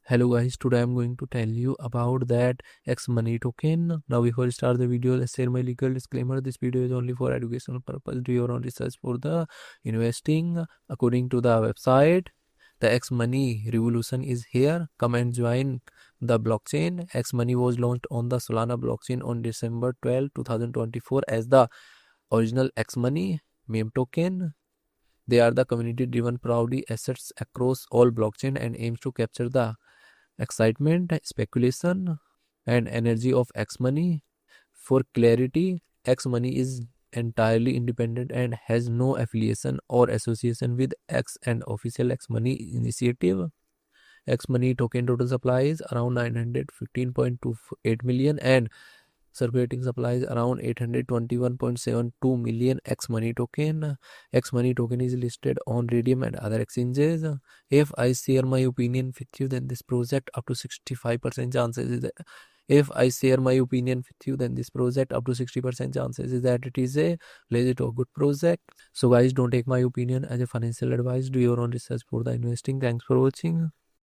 Hello guys, today I'm going to tell you about that XMoney token. Now before I start the video, let's share my legal disclaimer. This video is only for educational purpose. Do your own research for the investing. According to the website, the XMoney revolution is here. Come and join the blockchain. XMoney was launched on the Solana blockchain on December 12, 2024 as the original XMoney meme token. They are the community-driven proudly assets across all blockchain and aims to capture the excitement, speculation, and energy of XMoney. For clarity, XMoney is entirely independent and has no affiliation or association with X and official XMoney initiative. XMoney token total supply is around 915.28 million and circulating supply is around 821.72 million XMoney token. XMoney token is listed on Radium and other exchanges. If I share my opinion with you, then this project up to 65% chances is that if I share my opinion with you, then this project up to 60% chances is that it is a legit or good project. So guys, don't take my opinion as a financial advice. Do your own research for the investing. Thanks for watching.